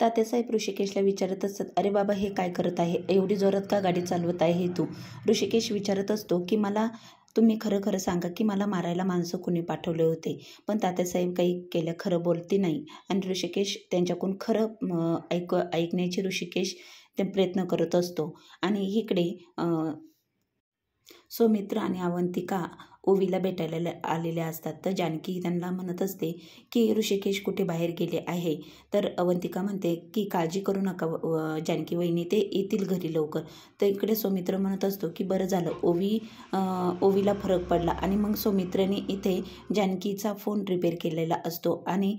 तात्यासाहेब ऋषिकेशला विचारत असतात, अरे बाबा हे काय करत आहे, एवढी जोरात का गाडी चालवत आहे तू? ऋषिकेश विचारत असतो की मला तुम्ही खरं खरं सांगा की मला मारायला माणसं कुणी पाठवले होते. पण तात्यासाहेब काही केलं खरं बोलती नाही आणि ऋषिकेश त्यांच्याकडून खरं ऐकण्याची ऋषिकेश ते प्रयत्न करत असतो. आणि इकडे सौमित्र आणि अवंतिका ओवीला भेटायला आलेल्या असतात. तर जानकी त्यांना म्हणत असते की ऋषिकेश कुठे बाहेर गेले आहे. तर अवंतिका म्हणते की काळजी करू नका जानकी वहिनी, ते येतील घरी लवकर. तर इकडे सौमित्र म्हणत असतो की बरं झालं ओवीला फरक पडला. आणि मग सौमित्रने इथे जानकीचा फोन रिपेअर केलेला असतो आणि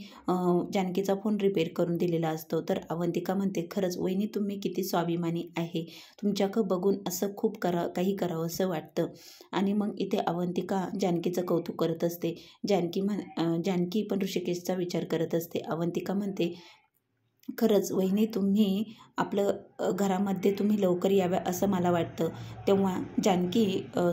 जानकीचा फोन रिपेअर करून दिलेला असतो. तर अवंतिका म्हणते, खरंच वहिनी तुम्ही किती स्वाभिमानी आहे, तुमच्याकडं बघून असं खूप काही करावं असं वाटतं. आणि मग इथे अवंतिका जानकीचं कौतुक करत असते. जानकी पण ऋषिकेशचा विचार करत असते. अवंतिका म्हणते, खरंच वहिनी तुम्ही आपलं घरामध्ये तुम्ही लवकर याव्या असं मला वाटतं. तेव्हा जानकी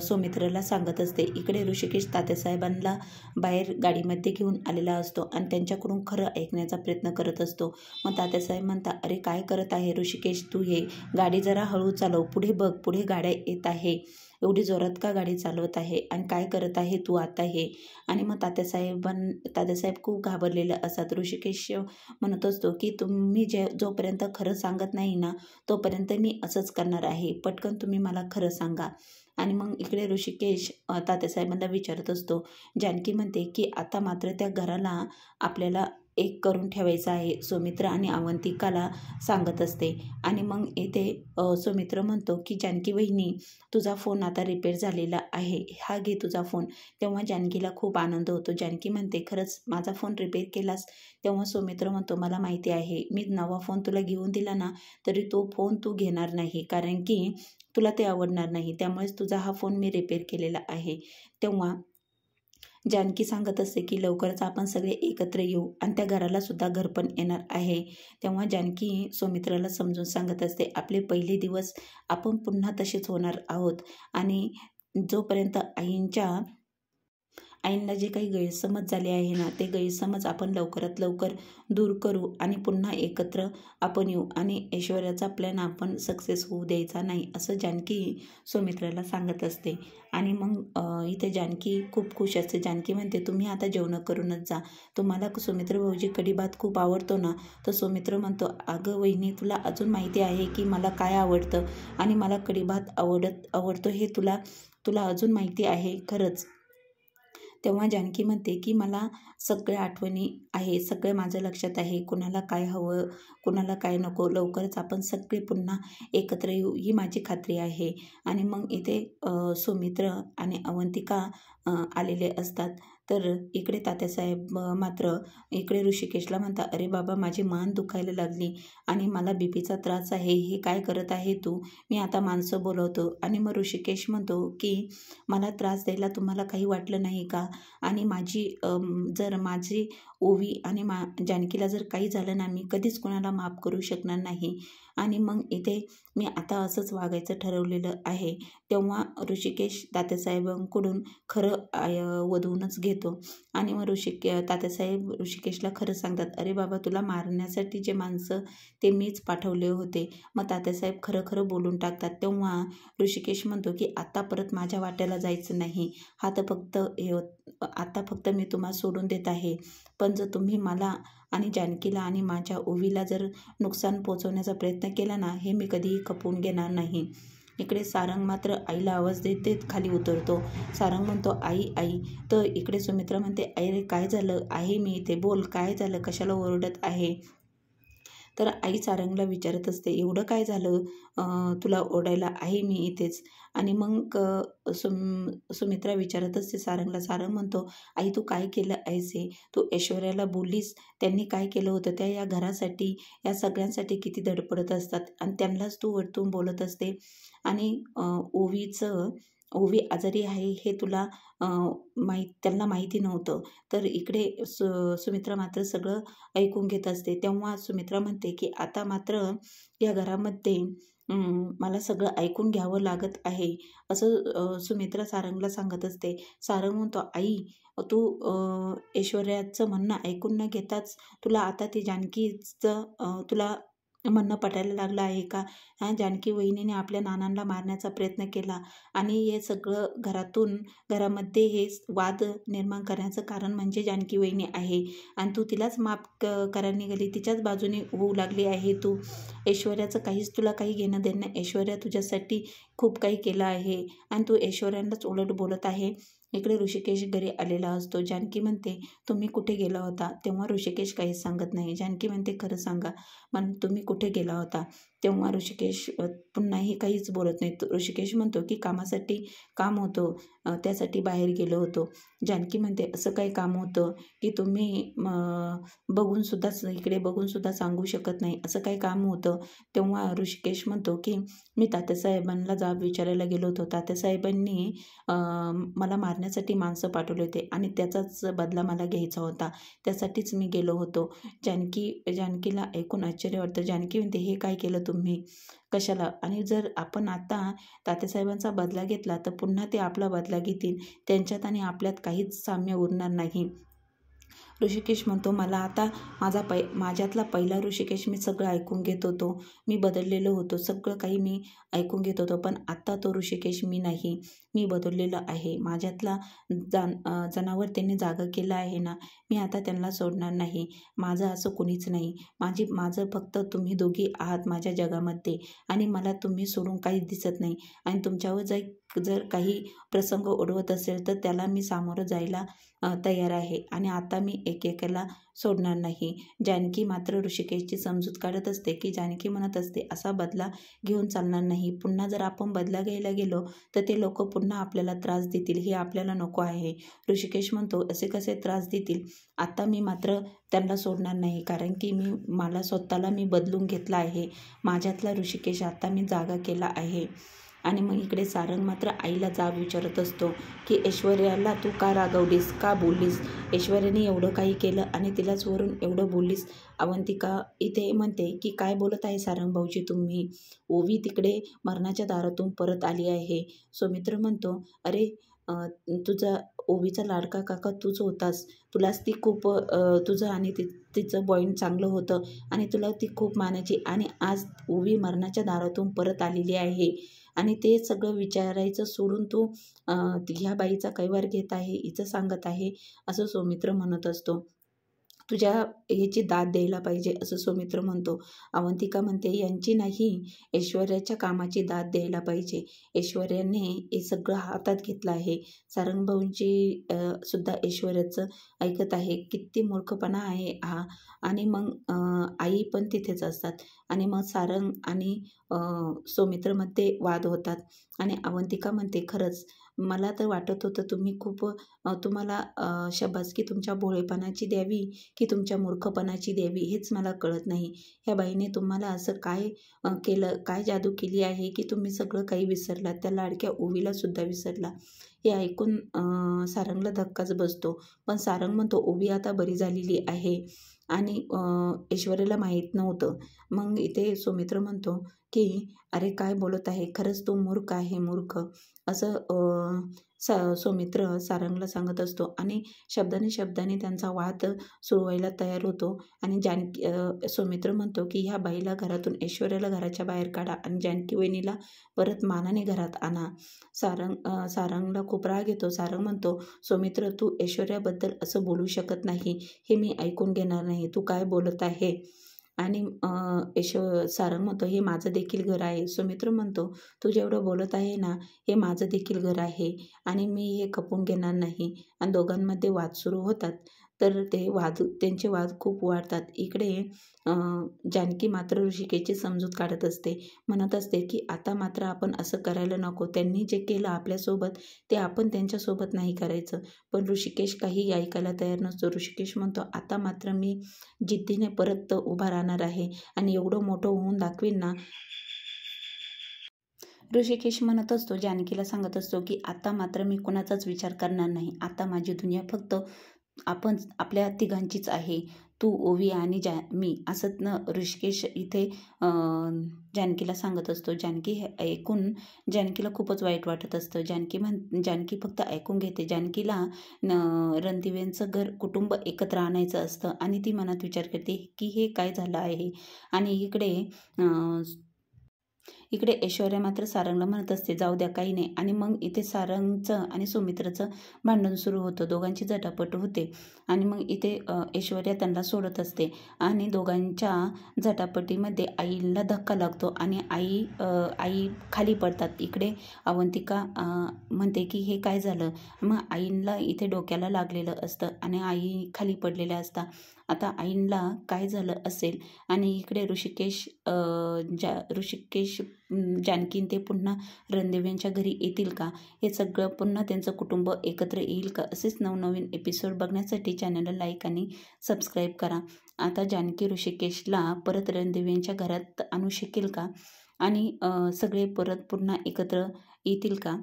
सौमित्रला सांगत असते. इकडे ऋषिकेश तात्यासाहेबांना बाहेर गाडीमध्ये घेऊन आलेला असतो आणि त्यांच्याकडून खरं ऐकण्याचा प्रयत्न करत असतो. मग तात्यासाहेब म्हणतात, अरे काय करत आहे ऋषिकेश तू, हे गाडी जरा हळू चालव, पुढे बघ, पुढे गाड्या येत आहे, एवढी जोरात का गाडी चालवत आहे आणि काय करत आहे तू आता हे. आणि मग तात्यासाहेब खूप घाबरलेले असतात. ऋषिकेश म्हणत असतो की तुम्ही जोपर्यंत खरं सांगत नाही ना तोपर्यंत मी असंच करणार आहे, पटकन तुम्ही मला खरं सांगा. आणि मग इकडे ऋषिकेश तात्यासाहेबांना विचारत असतो. जानकी म्हणते की आता मात्र त्या घराला आपल्याला एक करून ठेवायचं आहे, सौमित्र आणि अवंतिकाला सांगत असते. आणि मग इथे सौमित्र म्हणतो की जानकी वहिनी तुझा फोन आता रिपेअर झालेला आहे, हा घे तुझा फोन. तेव्हा जानकीला खूप आनंद होतो. जानकी म्हणते, खरंच माझा फोन रिपेअर केलास? तेव्हा सौमित्र म्हणतो, मला माहिती आहे, मी नवा फोन तुला घेऊन दिला ना तरी तो फोन तू घेणार नाही, कारण की तुला ते आवडणार नाही, त्यामुळेच तुझा हा फोन मी रिपेअर केलेला आहे. तेव्हा जानकी सांगत असते की लवकरच आपण सगळे एकत्र येऊ आणि त्या घराला सुद्धा घरपण येणार आहे. तेव्हा जानकी सौमित्राला समजून सांगत असते, आपले पहिले दिवस आपण पुन्हा तसेच होणार आहोत आणि जोपर्यंत आईंना जे काही गैरसमज झाले आहे ना ते गैरसमज आपण लवकरात लवकर दूर करू आणि पुन्हा एकत्र आपण येऊ आणि ऐश्वर्याचा प्लॅन आपण सक्सेस होऊ द्यायचा नाही, असं जानकी सौमित्राला सांगत असते. आणि मग इथे जानकी खूप खुश असते. जानकी म्हणते, तुम्ही आता जेवण करूनच जा, तुम्हाला सौमित्र भाऊजी कढी भात खूप आवडतो ना? तर सौमित्र म्हणतो, अगं वहिनी तुला अजून माहिती आहे की मला काय आवडतं आणि मला कढी भात आवडतो हे तुला अजून माहिती आहे खरंच? तेव्हा जानकी म्हणते की मला सगळ्या आठवणी आहे, सगळं माझं लक्षात आहे, कुणाला काय हवं कुणाला काय नको, लवकरच आपण सगळे पुन्हा एकत्र येऊ ही माझी खात्री आहे. आणि मग इथे सौमित्र आणि अवंतिका आलेले असतात. तर इकडे तात्यासाहेब मात्र इकडे ऋषिकेशला म्हणतात, अरे बाबा माझी मान दुखायला लागली आणि मला बीपीचा त्रास आहे, हे काय करत आहे तू, मी आता माणसं बोलवतो. आणि मग ऋषिकेश म्हणतो की मला त्रास द्यायला तुम्हाला काही वाटलं नाही का? आणि जर माझी ओवी आणि जानकीला जर काही झालं ना मी कधीच कोणाला माफ करू शकणार नाही. आणि मग इथे मी आता असंच वागायचं ठरवलेलं आहे. तेव्हा ऋषिकेश तात्यासाहेबांकडून खरं वधवूनच घेतो. आणि मग तात्यासाहेब ऋषिकेशला खरं सांगतात, अरे बाबा तुला मारण्यासाठी जे माणसं ते मीच पाठवले होते. मग तात्यासाहेब खरं खरं बोलून टाकतात. तेव्हा ऋषिकेश म्हणतो की आता परत माझ्या वाट्याला जायचं नाही, आता फक्त मी तुम्हाला सोडून देत आहे, पण जर तुम्ही मला आणि जानकीला आणि माझ्या ओवीला जर नुकसान पोचवण्याचा प्रयत्न केला ना हे मी कधीही खपवून घेणार नाही. इकडे सारंग मात्र आईला आवाज देत देत खाली उतरतो. सारंग म्हणतो, आई. तर इकडे सुमित्रा म्हणते, आई काय झालं आहे, मी इथे, बोल काय झालं, कशाला ओरडत आहे? तर आई सारंगला विचारत असते, एवढं काय झालं तुला ओरडायला, आहे मी इथेच. आणि मग सुमित्रा विचारत असते सारंगला. सारंग म्हणतो, आई तू काय केलं आहेस हे? तू ऐश्वर्याला बोललीस, त्यांनी काय केलं होतं, त्या या घरासाठी या सगळ्यांसाठी किती धडपडत असतात आणि त्यांनाच तू वरतून बोलत असते. आणि ओवी आजारी आहे हे तुला त्यांना माहिती नव्हतं. तर इकडे सुमित्रा मात्र सगळं ऐकून घेत असते. तेव्हा सुमित्रा म्हणते की आता मात्र या घरामध्ये मला सगळं ऐकून घ्यावं लागत आहे, असं सुमित्रा सारंगला सांगत असते. सारंग म्हणतो, आई तू ऐश्वर्याचं म्हणणं ऐकून न घेताच तुला आता ते जानकीचं तुला म्हणणं पटायला लागलं आहे का? जानकी वहिनीने आपल्या नानांना मारण्याचा प्रयत्न केला आणि हे सगळं घरामध्ये हे वाद निर्माण करण्याचं कारण म्हणजे जानकी वहिनी आहे आणि तू तिलाच माफ करायला निघाली, तिच्याच बाजूने होऊ लागली आहे तू. ऐश्वर्याचं तुला काही घेणं देणं नाही. ऐश्वर्या तुझ्यासाठी खूप काही केलं आहे आणि तू ऐश्वर्यालाच उलट बोलत आहे. इकडे ऋषिकेश घरी आलेला असतो. जानकी म्हणते, तुम्ही कुठे गेला होता? तेव्हा ऋषिकेश काहीच सांगत नाही. जानकी म्हणते, खरं सांगा, तुम्ही कुठे गेला होता? तेव्हा ऋषिकेश पुन्हाही काहीच बोलत नाही. ऋषिकेश म्हणतो की कामासाठी काम होतं, त्यासाठी बाहेर गेलो होतो. जानकी म्हणते, असं काही काम होतं की तुम्ही इकडे बघूनसुद्धा सांगू शकत नाही, असं काही काम होतं? तेव्हा ऋषिकेश म्हणतो की मी तात्यासाहेबांना जाब विचारायला गेलो होतो. तात्यासाहेबांनी मला मारण्यासाठी माणसं पाठवले होते आणि त्याचाच बदला मला घ्यायचा होता, त्यासाठीच मी गेलो होतो. जानकीला ऐकून आश्चर्य वाटतं. जानकी म्हणते, हे काय केलं तुम्ही? कशाला? आणि जर आपण आता तात्यासाहेबांचा बदला घेतला तर पुन्हा ते आपला बदला घेतील. त्यांच्यात आणि आपल्यात काहीच साम्य उरणार नाही. ऋषिकेश म्हणतो, मला आता माझ्यातला पहिला ऋषिकेश मी सगळं ऐकून घेत होतो. मी बदललेलो होतो, सगळं काही मी ऐकून घेत होतो. पण आत्ता तो ऋषिकेश मी नाही, मी बदललेलं आहे. माझ्यातला जनावर त्यांनी जागा केलं आहे ना, मी आता त्यांना सोडणार नाही. माझं असं कुणीच नाही. माझं फक्त तुम्ही दोघी आहात माझ्या जगामध्ये आणि मला तुम्ही सोडून काहीच दिसत नाही. आणि तुमच्यावर जर काही प्रसंग ओढवत असेल तर त्याला मी सामोरं जायला तयार आहे आणि आता मी एकेकाला सोडणार नाही. जानकी मात्र ऋषिकेशची समजूत काढत असते की जानकी म्हणत असते, असा बदला घेऊन चालणार नाही. पुन्हा जर आपण बदला घ्यायला गेलो तर ते लोक पुन्हा आपल्याला त्रास देतील, हे आपल्याला नको आहे. ऋषिकेश म्हणतो, असे कसे त्रास देतील? आता मी मात्र त्यांना सोडणार नाही, कारण की मला स्वतःला बदलून घेतला आहे. माझ्यातला ऋषिकेश आता मी जागा केला आहे. आणि मग इकडे सारंग मात्र आईला जाब विचारत असतो की ऐश्वर्याला तू का रागवलीस, का बोललीस? ऐश्वर्याने एवढं काही केलं आणि तिलाच वरून एवढं बोललीस. अवंतिका इथे म्हणते की काय बोलत आहे सारंग भाऊजी तुम्ही? ओवी तिकडे मरणाच्या दारातून परत आली आहे. सौमित्र म्हणतो, अरे तुझा ओवीचा लाडका काका तूच होतास. तुलाच ती खूप तुझं आणि तिचं बॉइंड चांगलं होतं आणि तुला ती खूप मानायची आणि आज ओवी मरणाच्या दारातून परत आलेली आहे आणि ते सगळं विचारायचं सोडून तू ह्या बाईचा कैवार घेत आहे, हिचं सांगत आहे, असं सौमित्र म्हणत असतो. तुझ्या याची दाद द्यायला पाहिजे, असं सौमित्र म्हणतो. अवंतिका म्हणते, यांची नाही, ऐश्वर्याच्या कामाची दाद द्यायला पाहिजे. ऐश्वर्याने हे सगळं हातात घेतलं आहे. सारंगभाऊंची सुद्धा ऐश्वर्याचं ऐकत आहे. किती मूर्खपणा आहे हा. आणि मग आई पण तिथेच असतात आणि मग सारंग आणि सौमित्रमध्ये वाद होतात आणि अवंतिका म्हणते, खरंच मला तर वाटत होतं तुम्ही खूप तुम्हाला शाबासकी तुमच्या भोळेपणाची द्यावी की तुमच्या मूर्खपणाची द्यावी, हेच मला कळत नाही. ह्या बाईने तुम्हाला असं काय केलं, काय जादू केली आहे की तुम्ही सगळं काही विसरलात, त्या लाडक्या ओवीला सुद्धा विसरला. हे ऐकून सारंगला धक्काच बसतो. पण सारंग म्हणतो, ओवी आता बरी झालेली आहे आणि ऐश्वर्याला माहीत नव्हतं. मग इथे सौमित्र म्हणतो की अरे काय बोलत आहे, खरंच तू मूर्ख आहे, मूर्ख, असं सौमित्र सारंगला सांगत असतो आणि शब्दाने त्यांचा वाद सुरू व्हायला तयार होतो. आणि सौमित्र म्हणतो की ह्या बाईला घरातून, ऐश्वर्याला घराच्या बाहेर काढा आणि जानकी वहिनीला परत मानाने घरात आणा. सारंगला खूप राग येतो. सारंग म्हणतो, सौमित्र तू ऐश्वर्याबद्दल असं बोलू शकत नाही, हे मी ऐकून घेणार नाही, तू काय बोलत आहे? आणि सारंग म्हणतो, हे माझं देखील घर आहे. सौमित्र म्हणतो, तू जेवढं बोलत आहे ना, हे माझं देखील घर आहे आणि मी हे खपवून घेणार नाही. आणि दोघांमध्ये वाद सुरू होतात. तर त्यांचे वाद खूप वाढतात. इकडे जानकी मात्र ऋषिकेशची समजूत काढत असते, म्हणत असते की आता मात्र आपण असं करायला नको. त्यांनी जे केलं आपल्यासोबत ते आपण त्यांच्यासोबत नाही करायचं. पण ऋषिकेश काही ऐकायला तयार नसतो. ऋषिकेश म्हणतो, आता मात्र मी जिद्दीने परत उभा राहणार आहे आणि एवढं मोठं होऊन दाखवीन ना. ऋषिकेश म्हणत असतो, जानकीला सांगत असतो की आता मात्र मी कोणाचाच विचार करणार नाही. आता माझी दुनिया फक्त आपल्या तिघांचीच आहे. तू ओवी आणि मी असं न ऋषिकेश इथे जानकीला सांगत असतो. जानकी हे ऐकून जानकीला खूपच वाईट वाटत असतं. जानकी फक्त ऐकून घेते. जानकीला रणदिव्यांचं कुटुंब एकत्र आणायचं असतं आणि ती मनात विचार करते की हे काय झालं आहे. आणि इकडे ऐश्वर्या मात्र सारंगला म्हणत असते जाऊ द्या काही नाही. आणि मग इथे सारंगचं आणि सुमित्राचं भांडण सुरू होतं. दोघांची झटापट होते आणि मग इथे ऐश्वर्या त्यांना सोडत असते आणि दोघांच्या झटापटीमध्ये आईला धक्का लागतो आणि आई खाली पडतात. इकडे अवंतिका म्हणते की हे काय झालं. मग आईला इथे डोक्याला लागलेलं असतं आणि आई खाली पडलेल्या असतात. आता आईला काय झालं असेल आणि इकडे ऋषिकेश जानकी ते पुन्हा रणदेव्यांच्या घरी येतील का. हे सगळं पुन्हा त्यांचं कुटुंब एकत्र येईल का. असेच नवनवीन एपिसोड बघण्यासाठी चॅनलला लाईक आणि सबस्क्राईब करा. आता जानकी ऋषिकेशला परत रणदेव्यांच्या घरात आणू शकेल का आणि सगळे परत पुन्हा एकत्र येतील का.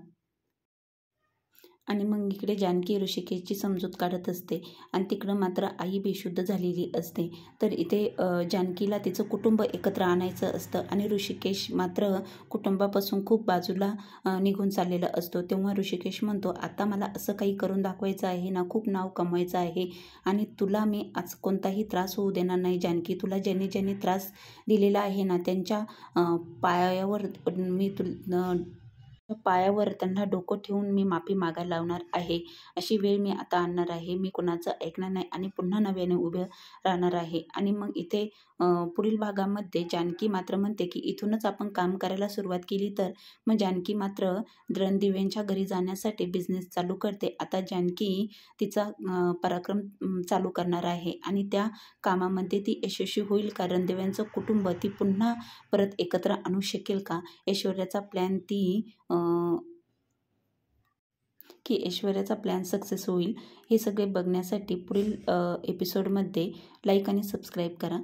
आणि मग इकडे जानकी ऋषिकेशची समजूत काढत असते आणि तिकडं मात्र आई बेशुद्ध झालेली असते. तर इथे जानकीला तिचं कुटुंब एकत्र आणायचं असतं आणि ऋषिकेश मात्र कुटुंबापासून खूप बाजूला निघून चाललेला असतो. तेव्हा ऋषिकेश म्हणतो आता मला असं काही करून दाखवायचं आहे ना, खूप नाव कमवायचं आहे आणि तुला मी आज कोणताही त्रास होऊ देणार नाही. जानकी, तुला ज्यांनी ज्यांनी त्रास दिलेला आहे ना त्यांच्या पायावर पायावर त्यांना डोकं ठेवून मी माफी मागायला लावणार आहे. अशी वेळ मी आता आणणार आहे. मी कुणाचं ऐकणार नाही आणि पुन्हा नव्याने उभे राहणार आहे. आणि मग इथे पुढील भागामध्ये जानकी मात्र म्हणते की इथूनच आपण काम करायला सुरुवात केली तर. मग जानकी मात्र रणदिव्यांच्या घरी जाण्यासाठी बिझनेस चालू करते. आता जानकी तिचा पराक्रम चालू करणार आहे आणि त्या कामामध्ये ती यशस्वी होईल का. रणदिव्यांचं कुटुंब ती पुन्हा परत एकत्र आणू शकेल का. ऐश्वर्याचा प्लॅन सक्सेस होईल. हे सगळे बघण्यासाठी पुढील एपिसोडमध्ये लाईक आणि सबस्क्राईब करा.